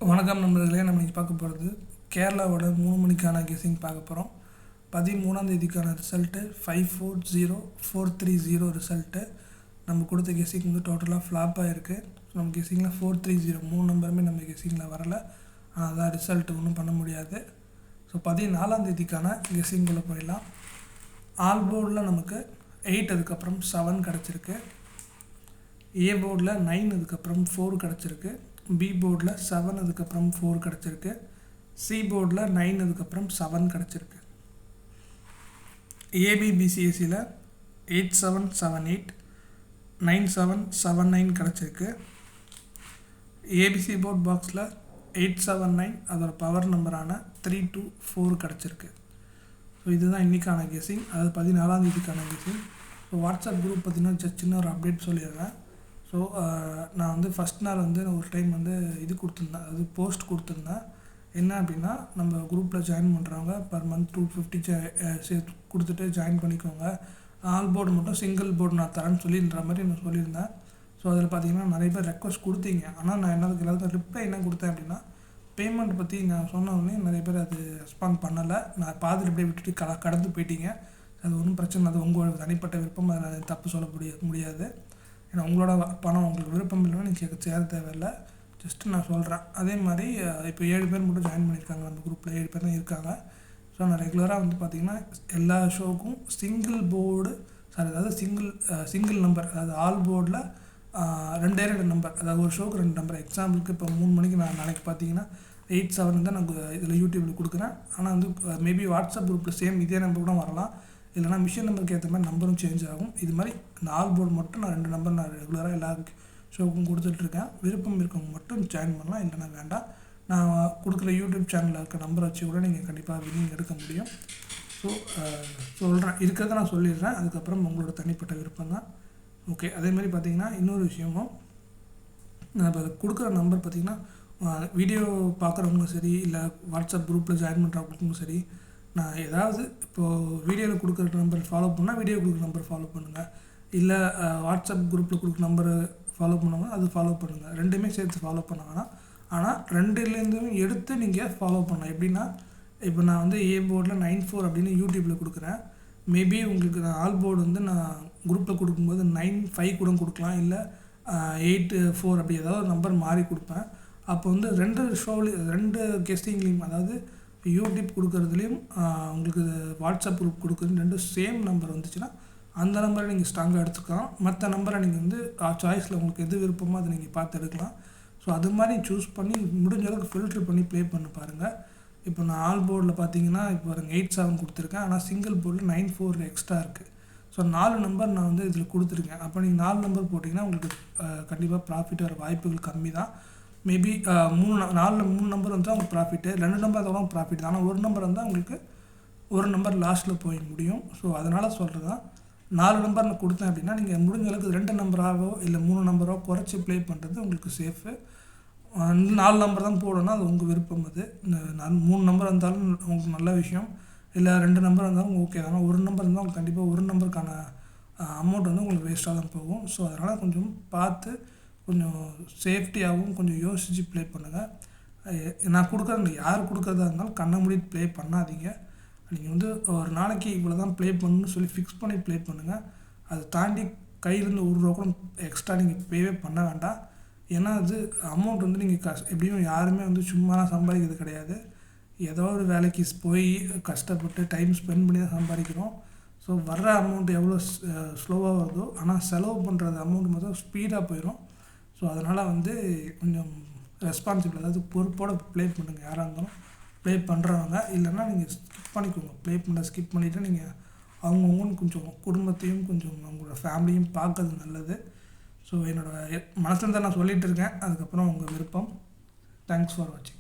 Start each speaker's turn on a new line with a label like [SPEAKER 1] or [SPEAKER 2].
[SPEAKER 1] வணக்கம் நண்பர்களே, நம்ம இன்றைக்கி பார்க்க போகிறது கேரளாவோட 3 மணிக்கான கெஸ்ஸிங் பார்க்க போகிறோம். 13ஆம் தேதிக்கான ரிசல்ட்டு 540430 ரிசல்ட்டு. நம்ம கொடுத்த கெஸ்ஸிங் வந்து டோட்டலாக ஃப்ளாப்பாக இருக்குது. நம்ம கெஸ்ஸிங்கில் 430 3 நம்பருமே நம்ம கெஸ்ஸிங்கில் வரலை. ஆனால் அதான் ரிசல்ட்டு ஒன்றும் பண்ண முடியாது. ஸோ 14ஆம் தேதிக்கான கெஸ்ஸிங்குள்ளே போயிடலாம். ஆல் போர்டில் நமக்கு 8 அதுக்கப்புறம் 7 கிடச்சிருக்கு. ஏ போர்டில் 9 அதுக்கப்புறம் 4 கிடச்சிருக்கு. பி போர்டில் 7 அதுக்கப்புறம் 4 கிடச்சிருக்கு. சி போர்டில் 9 அதுக்கப்புறம் 7 கிடச்சிருக்கு. ஏபிபிசிஎஸ்சியில் 8778 9779 கிடச்சிருக்கு. ஏபிசி போர்ட் பாக்ஸில் 879 அதோட பவர் நம்பரான 324 கிடச்சிருக்கு. ஸோ இதுதான் இன்றைக்கான கெஸ்ஸிங், அதாவது 14ஆம் தேதிக்கான கெஸ்ஸிங். ஸோ வாட்ஸ்அப் குரூப் பார்த்திங்கன்னா சின்ன ஒரு அப்டேட் சொல்லிடுறேன். ஸோ நான் வந்து ஃபஸ்ட் நாள் வந்து ஒரு டைம் வந்து இது கொடுத்துருந்தேன், அதாவது போஸ்ட் கொடுத்துருந்தேன். என்ன அப்படின்னா, நம்ம குரூப்பில் ஜாயின் பண்ணுறவங்க பர் மந்த் 250 சேர்த்து கொடுத்துட்டு ஜாயின் பண்ணிக்கோங்க. ஆல் போர்டு மட்டும் சிங்கிள் போர்டு நான் தரேன்னு சொல்லின்ற மாதிரி நான் சொல்லியிருந்தேன். ஸோ அதில் பார்த்தீங்கன்னா நிறைய பேர் ரெக்வஸ்ட் கொடுத்தீங்க. ஆனால் நான் எல்லாத்துக்கும் ரிப்ளை என்ன கொடுத்தேன் அப்படின்னா, பேமெண்ட் பற்றி நான் சொன்னோடனே நிறைய பேர் அது ரெஸ்பாண்ட் பண்ணலை. நான் பாதியில் அப்படியே விட்டுட்டு கடந்து போயிட்டீங்க. அது ஒன்றும் பிரச்சனை, அது உங்களோட தனிப்பட்ட விருப்பம், அதை நான் தப்பு சொல்ல முடியாது. ஏன்னா உங்களோட பணம் உங்களுக்கு விருப்பம் இல்லைன்னா நீங்கள் சேர தேவையில்லை. ஜஸ்ட்டு நான் சொல்கிறேன். அதே மாதிரி இப்போ 7 பேர் மட்டும் ஜாயின் பண்ணியிருக்காங்க. நம்ம குரூப்பில் 7 பேர் தான் இருக்காங்க. ஸோ நான் ரெகுலராக வந்து பார்த்திங்கன்னா எல்லா ஷோவுக்கும் சிங்கிள் போர்டு அதாவது சிங்கிள் நம்பர், அதாவது ஆல் போர்டில் 2 நம்பர், அதாவது ஒரு ஷோவுக்கு 2 நம்பர். எக்ஸாம்பிளுக்கு இப்போ 3 மணிக்கு நான் நாளைக்கு பார்த்தீங்கன்னா 87 தான் நான் இதில் யூடியூப்பில் கொடுக்குறேன். ஆனால் வந்து மேபி வாட்ஸ்அப் குரூப்பில் சேம் இதே நம்பர் கூட வரலாம், இல்லைனா மிஷின் நம்பருக்கு ஏற்ற மாதிரி நம்பரும் சேஞ்ச் ஆகும். இது மாதிரி இந்த ஆல் போர்டு மட்டும் நான் 2 நம்பர் நான் ரெகுலராக எல்லா ஷோவுக்கும் கொடுத்துட்ருக்கேன். விருப்பம் இருக்கவங்க மட்டும் ஜாயின் பண்ணலாம், இல்லைனா வேண்டாம். நான் கொடுக்குற யூடியூப் சேனலில் இருக்க நம்பரை வச்சு கூட நீங்கள் கண்டிப்பாக வின்னிங் எடுக்க முடியும். ஸோ சொல்கிறேன், இருக்கிறத நான் சொல்லிடுறேன். அதுக்கப்புறம் உங்களோட தனிப்பட்ட விருப்பம் தான். ஓகே. அதே மாதிரி பார்த்திங்கன்னா இன்னொரு விஷயமும், நான் இப்போ கொடுக்குற நம்பர் பார்த்திங்கன்னா வீடியோ பார்க்குறவங்களும் சரி, இல்லை வாட்ஸ்அப் குரூப்பில் ஜாயின் பண்ணுறவங்களுக்கும் சரி, நான் ஏதாவது இப்போது வீடியோவில் கொடுக்குற நம்பர் ஃபாலோ பண்ணால் வீடியோ கொடுக்குற நம்பர் ஃபாலோ பண்ணுங்கள், இல்லை வாட்ஸ்அப் குரூப்பில் கொடுக்குற நம்பரை ஃபாலோ பண்ணுவாங்க, அது ஃபாலோ பண்ணுங்கள். ரெண்டுமே சேர்த்து ஃபாலோ பண்ண வேணாம். ஆனால் 2லேருந்தும் எடுத்து நீங்கள் ஃபாலோ பண்ணலாம். எப்படின்னா, இப்போ நான் வந்து ஏ போர்டில் 94 அப்படின்னு யூடியூப்பில் கொடுக்குறேன். மேபி உங்களுக்கு நான் ஆல் போர்டு வந்து நான் குரூப்பில் கொடுக்கும்போது 95 கூட கொடுக்கலாம், இல்லை 84 அப்படி ஏதாவது ஒரு நம்பர் மாறி கொடுப்பேன். அப்போ வந்து 2 ஷோவில் 2 கெஸ்டிங்லேயும், அதாவது யூடியூப் கொடுக்குறதுலேயும் உங்களுக்கு வாட்ஸ்அப் குரூப் கொடுக்குறது 2 சேம் நம்பர் வந்துச்சுன்னா அந்த நம்பரை நீங்கள் ஸ்ட்ராங்காக எடுத்துக்கலாம். மற்ற நம்பரை நீங்கள் வந்து சாய்ஸில் உங்களுக்கு எது விருப்பமோ அதை நீங்கள் பார்த்து எடுக்கலாம். ஸோ அது மாதிரி சூஸ் பண்ணி முடிஞ்ச அளவுக்கு ஃபில்ட்ரு பண்ணி ப்ளே பண்ண பாருங்கள். இப்போ நான் ஆல் போர்டில் பார்த்தீங்கன்னா இப்போ 87 கொடுத்துருக்கேன், ஆனால் சிங்கிள் போர்டில் 94 எக்ஸ்ட்ரா இருக்குது. ஸோ 4 நம்பர் நான் வந்து இதில் கொடுத்துருக்கேன். அப்போ நீங்கள் 4 நம்பர் போட்டிங்கன்னா உங்களுக்கு கண்டிப்பாக ப்ராஃபிட் வர வாய்ப்புகள் கம்மி தான். மேபி 3 நம்பர் வந்தால் உங்களுக்கு ப்ராஃபிட்டு, 2 நம்பர் இருந்தாலும் ப்ராஃபிட் தான். ஆனால் ஒரு நம்பர் வந்தால் உங்களுக்கு ஒரு நம்பர் லாஸ்ட்டில் போய் முடியும். ஸோ அதனால் சொல்கிறது தான், 4 நம்பர் நான் கொடுத்தேன் அப்படின்னா நீங்கள் முடிஞ்ச அளவுக்கு 2 நம்பராகவோ இல்லை 3 நம்பரோ குறைச்சி ப்ளே பண்ணுறது உங்களுக்கு சேஃபு. 4 நம்பர் தான் போடணும், அது உங்கள் விருப்பம். அது 3 நம்பர் இருந்தாலும் உங்களுக்கு நல்ல விஷயம், இல்லை 2 நம்பர் இருந்தாலும் ஓகே. ஆனால் ஒரு நம்பர் இருந்தால் உங்களுக்கு கண்டிப்பாக ஒரு நம்பருக்கான அமௌண்ட் வந்து உங்களுக்கு வேஸ்ட்டாக தான் போகும். ஸோ அதனால் கொஞ்சம் பார்த்து கொஞ்சம் சேஃப்டியாகவும் கொஞ்சம் யோசித்து ப்ளே பண்ணுங்கள். நான் கொடுக்குறது யார் கொடுக்குறதா இருந்தாலும் கண்ணை மூடிட்டு ப்ளே பண்ணாதீங்க. நீங்கள் வந்து ஒரு நாளைக்கு இவ்வளோ தான் ப்ளே பண்ணணும்னு சொல்லி ஃபிக்ஸ் பண்ணி ப்ளே பண்ணுங்கள். அதை தாண்டி கையிலேருந்து ₹1 கூட எக்ஸ்ட்ரா நீங்கள் ப்ளேவே பண்ண வேண்டாம். ஏன்னா அது அமௌண்ட் வந்து நீங்கள் எப்படியும் யாருமே வந்து சும்மாலாம் சம்பாதிக்கிறது கிடையாது. ஏதோ ஒரு வேலைக்கு போய் கஷ்டப்பட்டு டைம் ஸ்பெண்ட் பண்ணி தான் சம்பாதிக்கிறோம். ஸோ வர்ற அமௌண்ட் எவ்வளோ ஸ்லோவாக வருதோ, ஆனால் செலவு பண்ணுறது அமௌண்ட் மட்டும் ஸ்பீடாக போயிடும். ஸோ அதனால் வந்து கொஞ்சம் ரெஸ்பான்சிபிள், அதாவது பொறுப்போடு ப்ளே பண்ணுங்கள். யாராக இருந்தாலும் ப்ளே பண்ணுறவங்க, இல்லைன்னா நீங்கள் ஸ்கிப் பண்ணிக்கோங்க. ப்ளே பண்ண ஸ்கிப் பண்ணிவிட்டு நீங்கள் அவங்கவுங்கன்னு கொஞ்சம் குடும்பத்தையும் கொஞ்சம் அவங்களோட ஃபேமிலியும் பார்க்கறது நல்லது. ஸோ என்னோடய மனசில் தான் நான் சொல்லிகிட்டு இருக்கேன். அதுக்கப்புறம் உங்கள் விருப்பம். தேங்க்ஸ் ஃபார் வாட்சிங்.